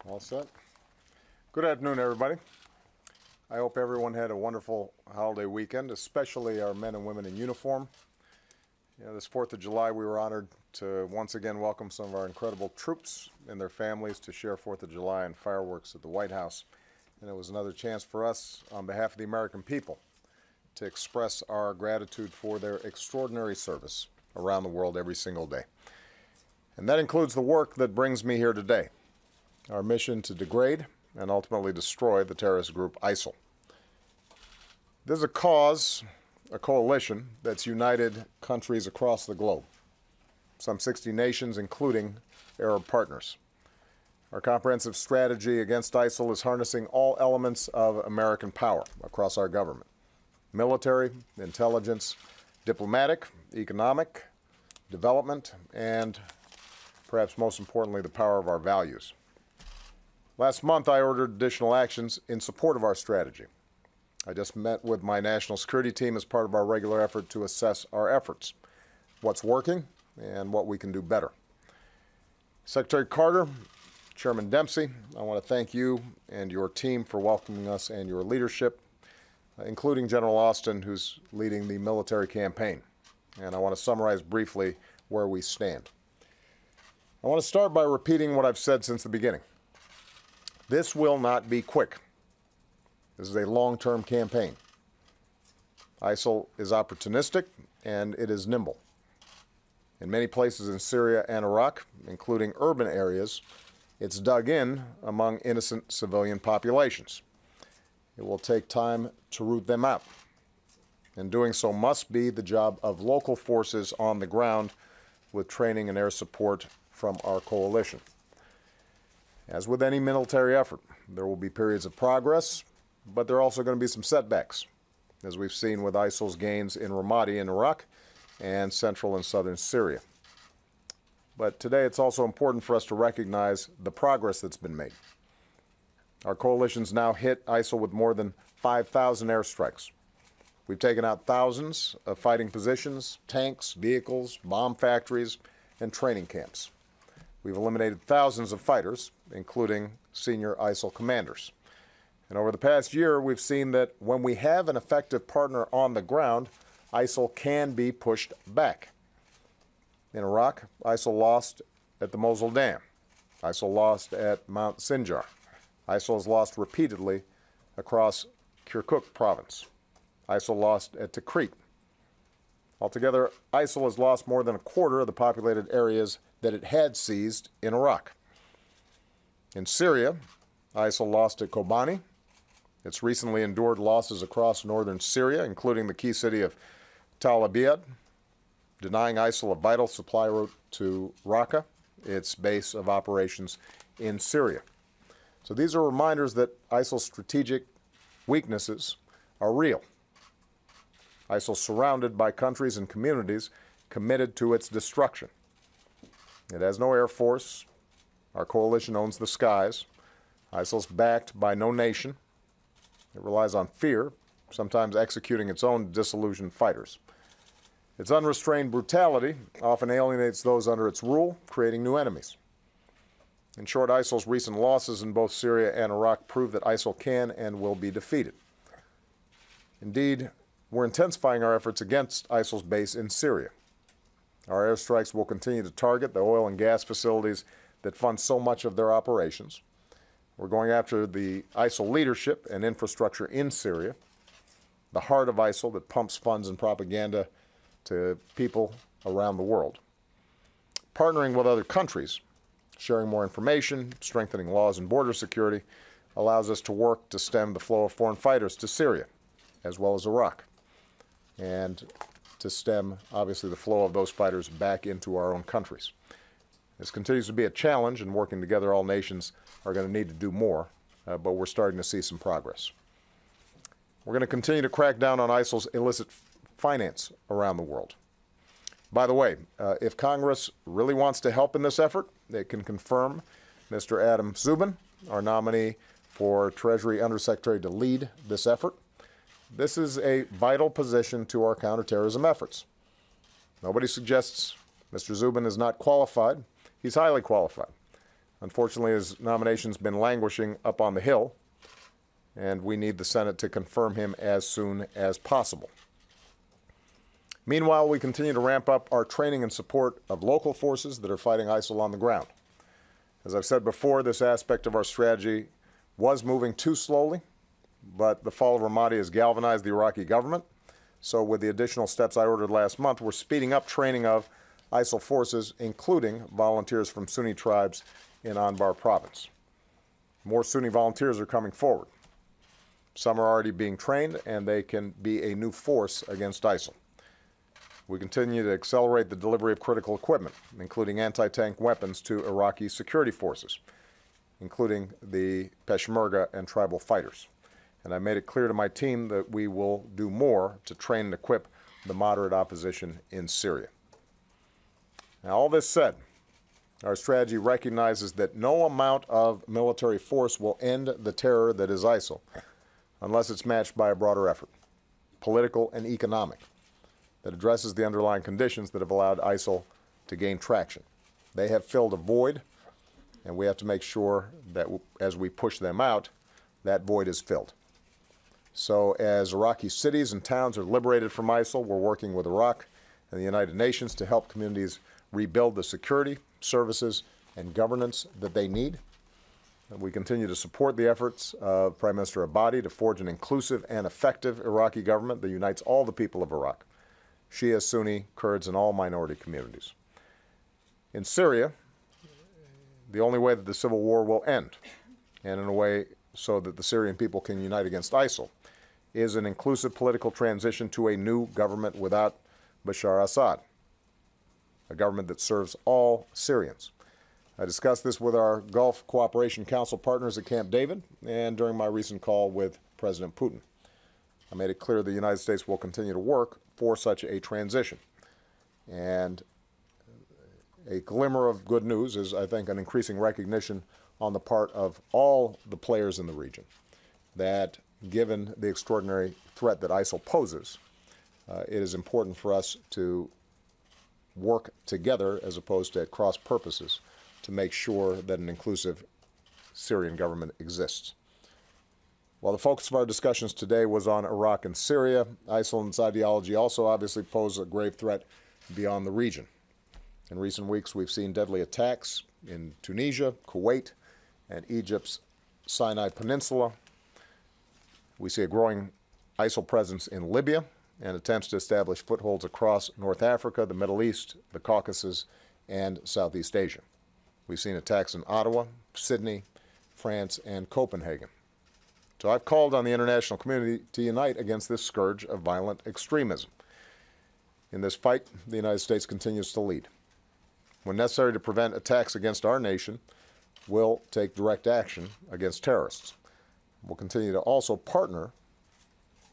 All set? Good afternoon, everybody. I hope everyone had a wonderful holiday weekend, especially our men and women in uniform. This 4th of July, we were honored to once again welcome some of our incredible troops and their families to share 4th of July and fireworks at the White House. And it was another chance for us, on behalf of the American people, to express our gratitude for their extraordinary service around the world every single day. And that includes the work that brings me here today. Our mission to degrade and ultimately destroy the terrorist group ISIL. This is a cause, a coalition that's united countries across the globe, some 60 nations, including Arab partners. Our comprehensive strategy against ISIL is harnessing all elements of American power across our government: military, intelligence, diplomatic, economic, development, and perhaps most importantly, the power of our values. Last month, I ordered additional actions in support of our strategy. I just met with my national security team as part of our regular effort to assess our efforts, what's working, and what we can do better. Secretary Carter, Chairman Dempsey, I want to thank you and your team for welcoming us and your leadership, including General Austin, who's leading the military campaign. And I want to summarize briefly where we stand. I want to start by repeating what I've said since the beginning. This will not be quick. This is a long-term campaign. ISIL is opportunistic and it is nimble. In many places in Syria and Iraq, including urban areas, it's dug in among innocent civilian populations. It will take time to root them out. And doing so must be the job of local forces on the ground with training and air support from our coalition. As with any military effort, there will be periods of progress, but there are also going to be some setbacks, as we've seen with ISIL's gains in Ramadi in Iraq and central and southern Syria. But today it's also important for us to recognize the progress that's been made. Our coalition's now hit ISIL with more than 5,000 airstrikes. We've taken out thousands of fighting positions, tanks, vehicles, bomb factories, and training camps. We've eliminated thousands of fighters, including senior ISIL commanders. And over the past year, we've seen that when we have an effective partner on the ground, ISIL can be pushed back. In Iraq, ISIL lost at the Mosul Dam. ISIL lost at Mount Sinjar. ISIL has lost repeatedly across Kirkuk province. ISIL lost at Tikrit. Altogether, ISIL has lost more than a quarter of the populated areas that it had seized in Iraq. In Syria, ISIL lost at Kobani. It's recently endured losses across northern Syria, including the key city of Tal Abyad, denying ISIL a vital supply route to Raqqa, its base of operations in Syria. So these are reminders that ISIL's strategic weaknesses are real. ISIL is surrounded by countries and communities committed to its destruction. It has no air force. Our coalition owns the skies. ISIL is backed by no nation. It relies on fear, sometimes executing its own disillusioned fighters. Its unrestrained brutality often alienates those under its rule, creating new enemies. In short, ISIL's recent losses in both Syria and Iraq prove that ISIL can and will be defeated. Indeed, we're intensifying our efforts against ISIL's base in Syria. Our airstrikes will continue to target the oil and gas facilities that fund so much of their operations. We're going after the ISIL leadership and infrastructure in Syria, the heart of ISIL that pumps funds and propaganda to people around the world. Partnering with other countries, sharing more information, strengthening laws and border security allows us to work to stem the flow of foreign fighters to Syria, as well as Iraq, and to stem, obviously, the flow of those fighters back into our own countries. This continues to be a challenge, and working together, all nations are going to need to do more, but we're starting to see some progress. We're going to continue to crack down on ISIL's illicit finance around the world. By the way, if Congress really wants to help in this effort, they can confirm Mr. Adam Szubin, our nominee for Treasury Undersecretary to lead this effort. This is a vital position to our counterterrorism efforts. Nobody suggests Mr. Szubin is not qualified. He's highly qualified. Unfortunately, his nomination's been languishing up on the Hill, and we need the Senate to confirm him as soon as possible. Meanwhile, we continue to ramp up our training and support of local forces that are fighting ISIL on the ground. As I've said before, this aspect of our strategy was moving too slowly, but the fall of Ramadi has galvanized the Iraqi government. So with the additional steps I ordered last month, we're speeding up training of ISIL forces, including volunteers from Sunni tribes in Anbar province. More Sunni volunteers are coming forward. Some are already being trained, and they can be a new force against ISIL. We continue to accelerate the delivery of critical equipment, including anti-tank weapons to Iraqi security forces, including the Peshmerga and tribal fighters. And I made it clear to my team that we will do more to train and equip the moderate opposition in Syria. Now, all this said, our strategy recognizes that no amount of military force will end the terror that is ISIL unless it's matched by a broader effort, political and economic, that addresses the underlying conditions that have allowed ISIL to gain traction. They have filled a void, and we have to make sure that as we push them out, that void is filled. So as Iraqi cities and towns are liberated from ISIL, we're working with Iraq and the United Nations to help communities rebuild the security, services, and governance that they need. We continue to support the efforts of Prime Minister Abadi to forge an inclusive and effective Iraqi government that unites all the people of Iraq, Shia, Sunni, Kurds, and all minority communities. In Syria, the only way that the civil war will end, and in a way so that the Syrian people can unite against ISIL, is an inclusive political transition to a new government without Bashar Assad, a government that serves all Syrians. I discussed this with our Gulf Cooperation Council partners at Camp David and during my recent call with President Putin. I made it clear the United States will continue to work for such a transition. And a glimmer of good news is, I think, an increasing recognition on the part of all the players in the region that, given the extraordinary threat that ISIL poses, it is important for us to work together as opposed to at cross purposes to make sure that an inclusive Syrian government exists. While the focus of our discussions today was on Iraq and Syria, ISIL and its ideology also obviously pose a grave threat beyond the region. In recent weeks, we've seen deadly attacks in Tunisia, Kuwait, and Egypt's Sinai Peninsula. We see a growing ISIL presence in Libya and attempts to establish footholds across North Africa, the Middle East, the Caucasus, and Southeast Asia. We've seen attacks in Ottawa, Sydney, France, and Copenhagen. So I've called on the international community to unite against this scourge of violent extremism. In this fight, the United States continues to lead. When necessary to prevent attacks against our nation, we'll take direct action against terrorists. We'll continue to also partner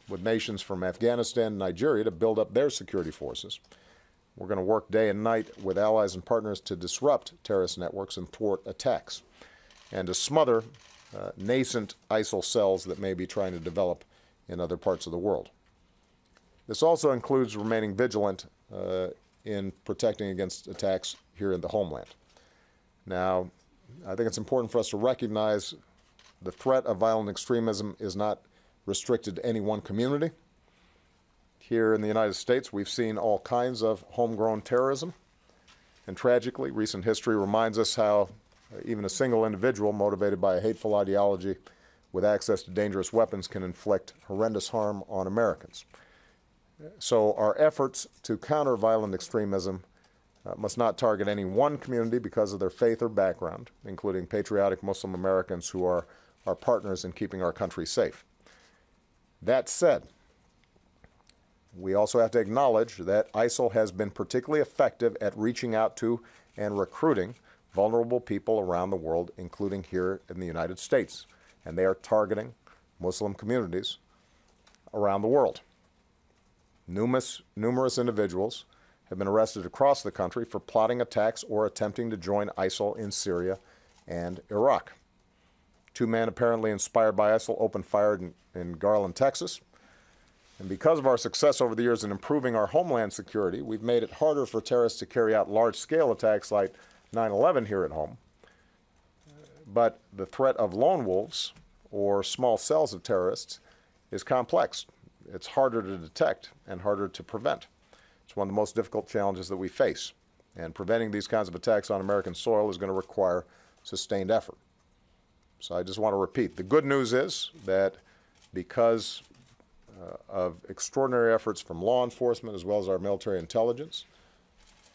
with nations from Afghanistan and Nigeria to build up their security forces. We're going to work day and night with allies and partners to disrupt terrorist networks and thwart attacks, and to smother nascent ISIL cells that may be trying to develop in other parts of the world. This also includes remaining vigilant in protecting against attacks here in the homeland. Now, I think it's important for us to recognize the threat of violent extremism is not restricted to any one community. Here in the United States, we've seen all kinds of homegrown terrorism. And tragically, recent history reminds us how even a single individual motivated by a hateful ideology with access to dangerous weapons can inflict horrendous harm on Americans. So our efforts to counter violent extremism must not target any one community because of their faith or background, including patriotic Muslim Americans who are our partners in keeping our country safe. That said, we also have to acknowledge that ISIL has been particularly effective at reaching out to and recruiting vulnerable people around the world, including here in the United States. And they are targeting Muslim communities around the world. Numerous individuals have been arrested across the country for plotting attacks or attempting to join ISIL in Syria and Iraq. 2 men apparently inspired by ISIL opened fire in Garland, Texas. And because of our success over the years in improving our homeland security, we've made it harder for terrorists to carry out large-scale attacks like 9/11 here at home. But the threat of lone wolves or small cells of terrorists is complex. It's harder to detect and harder to prevent. It's one of the most difficult challenges that we face. And preventing these kinds of attacks on American soil is going to require sustained effort. So I just want to repeat, the good news is that because of extraordinary efforts from law enforcement as well as our military intelligence,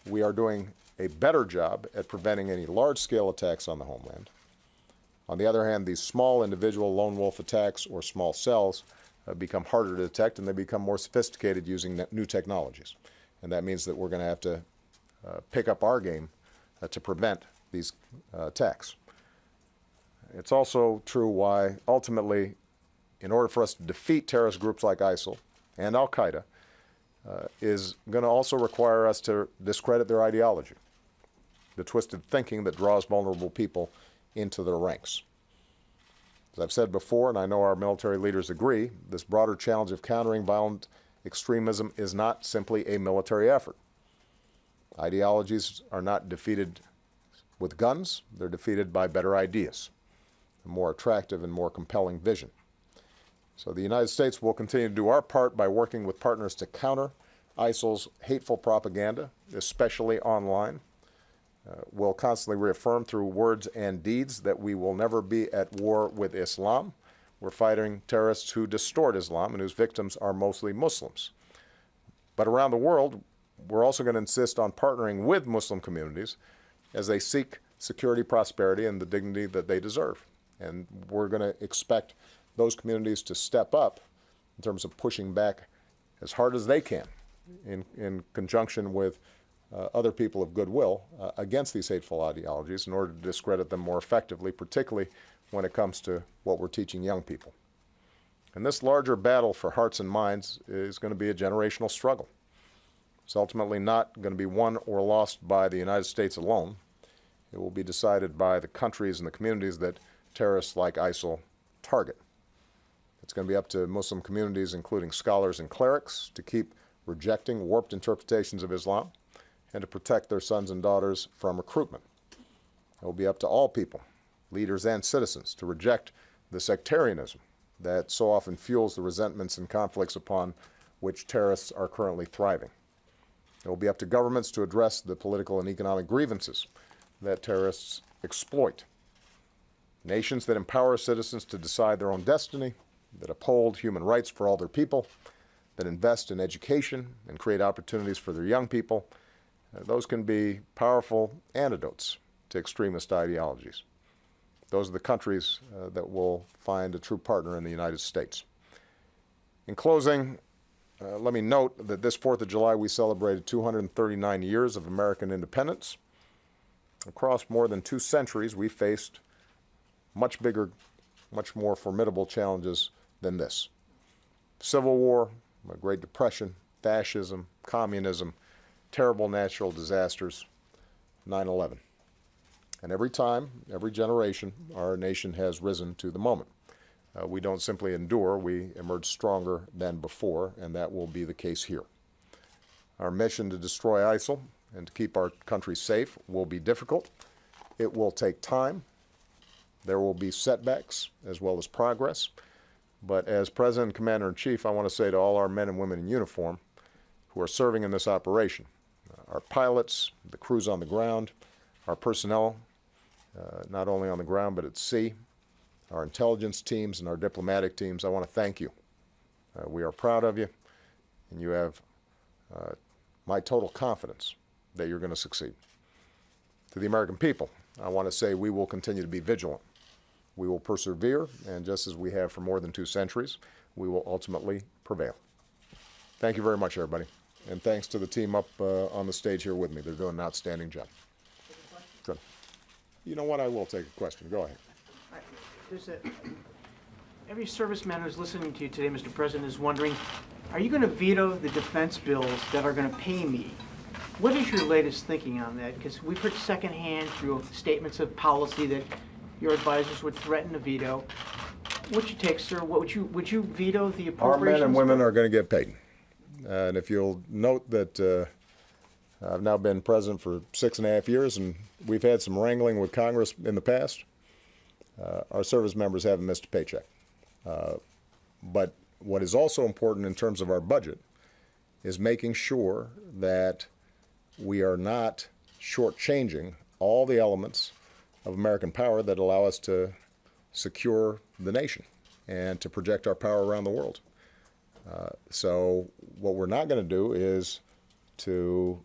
we are doing a better job at preventing any large-scale attacks on the homeland. On the other hand, these small individual lone wolf attacks or small cells become harder to detect, and they become more sophisticated using new technologies. And that means that we're going to have to pick up our game to prevent these attacks. It's also true why, ultimately, in order for us to defeat terrorist groups like ISIL and Al-Qaeda, is going to also require us to discredit their ideology, the twisted thinking that draws vulnerable people into their ranks. As I've said before, and I know our military leaders agree, this broader challenge of countering violent extremism is not simply a military effort. Ideologies are not defeated with guns, they're defeated by better ideas, a more attractive and more compelling vision. So the United States will continue to do our part by working with partners to counter ISIL's hateful propaganda, especially online. We'll constantly reaffirm through words and deeds that we will never be at war with Islam. We're fighting terrorists who distort Islam and whose victims are mostly Muslims. But around the world, we're also going to insist on partnering with Muslim communities as they seek security, prosperity, and the dignity that they deserve. And we're going to expect those communities to step up in terms of pushing back as hard as they can in conjunction with other people of goodwill against these hateful ideologies in order to discredit them more effectively, particularly when it comes to what we're teaching young people. And this larger battle for hearts and minds is going to be a generational struggle. It's ultimately not going to be won or lost by the United States alone. It will be decided by the countries and the communities that terrorists like ISIL target. It's going to be up to Muslim communities, including scholars and clerics, to keep rejecting warped interpretations of Islam and to protect their sons and daughters from recruitment. It will be up to all people, leaders and citizens, to reject the sectarianism that so often fuels the resentments and conflicts upon which terrorists are currently thriving. It will be up to governments to address the political and economic grievances that terrorists exploit. Nations that empower citizens to decide their own destiny, that uphold human rights for all their people, that invest in education and create opportunities for their young people, those can be powerful antidotes to extremist ideologies. Those are the countries that will find a true partner in the United States. In closing, let me note that this 4th of July we celebrated 239 years of American independence. Across more than 2 centuries, we faced much bigger, much more formidable challenges than this. Civil War, the Great Depression, fascism, communism, terrible natural disasters, 9/11. And every time, every generation, our nation has risen to the moment. We don't simply endure, we emerge stronger than before, and that will be the case here. Our mission to destroy ISIL and to keep our country safe will be difficult. It will take time. There will be setbacks as well as progress. But as President and Commander-in-Chief, I want to say to all our men and women in uniform who are serving in this operation, our pilots, the crews on the ground, our personnel, not only on the ground but at sea, our intelligence teams and our diplomatic teams, I want to thank you. We are proud of you, and you have my total confidence that you're going to succeed. To the American people, I want to say we will continue to be vigilant. We will persevere, and just as we have for more than 2 centuries, we will ultimately prevail. Thank you very much, everybody. And thanks to the team up on the stage here with me. They're doing an outstanding job. Good. You know what? I will take a question. Go ahead. Every serviceman who's listening to you today, Mr. President, is wondering, are you going to veto the defense bills that are going to pay me? What is your latest thinking on that? Because we've heard secondhand through statements of policy that your advisors would threaten a veto. What's your take, sir? Would you veto the appropriations? Our men and women are going to get paid. And if you'll note that I've now been president for 6.5 years, and we've had some wrangling with Congress in the past. our service members haven't missed a paycheck. But what is also important in terms of our budget is making sure that we are not shortchanging all the elements of American power that allow us to secure the nation and to project our power around the world. So what we're not going to do is to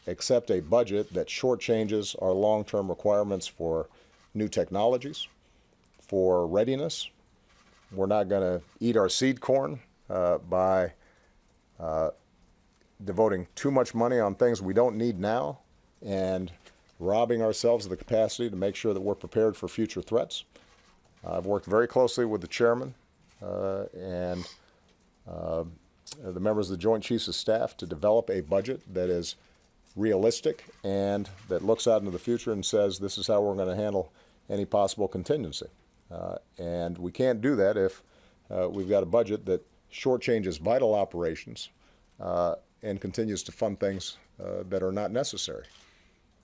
accept a budget that shortchanges our long-term requirements for new technologies, for readiness. We're not going to eat our seed corn by devoting too much money on things we don't need now and robbing ourselves of the capacity to make sure that we're prepared for future threats. I've worked very closely with the chairman and the members of the Joint Chiefs of Staff to develop a budget that is realistic and that looks out into the future and says this is how we're going to handle any possible contingency. And we can't do that if we've got a budget that shortchanges vital operations and continues to fund things that are not necessary.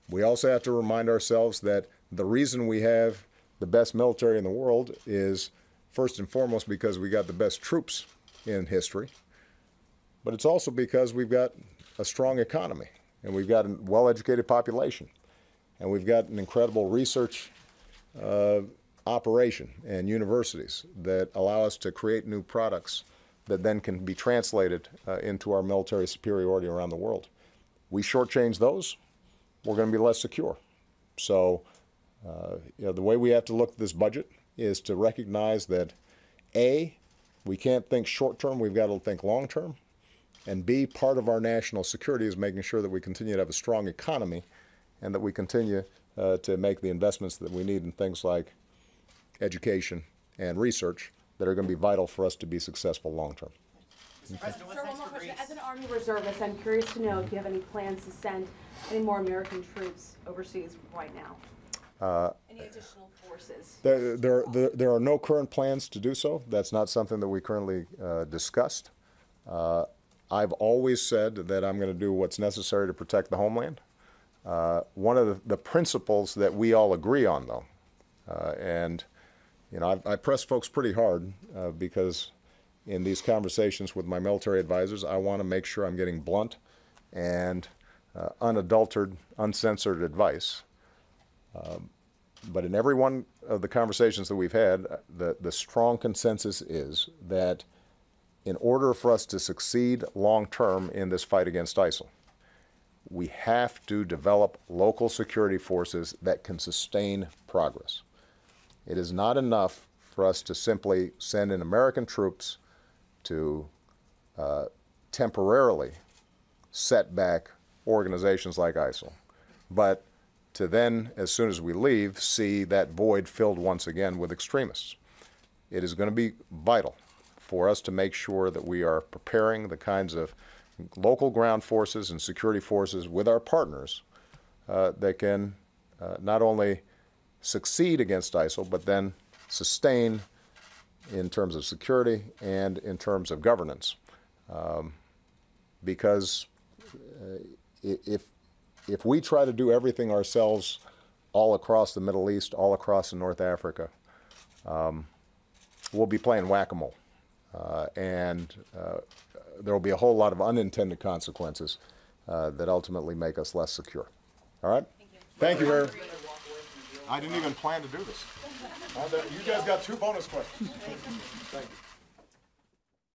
We also have to remind ourselves that the reason we have the best military in the world is first and foremost because we got the best troops in history, but it's also because we've got a strong economy and we've got a well-educated population and we've got an incredible research operation and universities that allow us to create new products that then can be translated into our military superiority around the world. We shortchange those, we're going to be less secure. So the way we have to look at this budget is to recognize that A, we can't think short-term, we've got to think long-term, and B, part of our national security is making sure that we continue to have a strong economy and that we continue to make the investments that we need in things like education and research that are going to be vital for us to be successful long-term. Sir, one more question. As an Army reservist, I'm curious to know if you have any plans to send any more American troops overseas right now. Any additional forces? There are no current plans to do so. That's not something that we currently discussed. I've always said that I'm going to do what's necessary to protect the homeland. One of the principles that we all agree on, though, and you know, I press folks pretty hard because in these conversations with my military advisors, I want to make sure I'm getting blunt and unadulterated, uncensored advice. But in every one of the conversations that we've had, the strong consensus is that in order for us to succeed long-term in this fight against ISIL, we have to develop local security forces that can sustain progress. It is not enough for us to simply send in American troops to temporarily set back organizations like ISIL, but to then, as soon as we leave, see that void filled once again with extremists. It is going to be vital for us to make sure that we are preparing the kinds of local ground forces and security forces with our partners that can not only succeed against ISIL, but then sustain in terms of security and in terms of governance. Because if we try to do everything ourselves all across the Middle East, all across North Africa, we'll be playing whack-a-mole. And there will be a whole lot of unintended consequences that ultimately make us less secure. All right? Thank you very much. I didn't even plan to do this. You guys got 2 bonus questions. Thank you.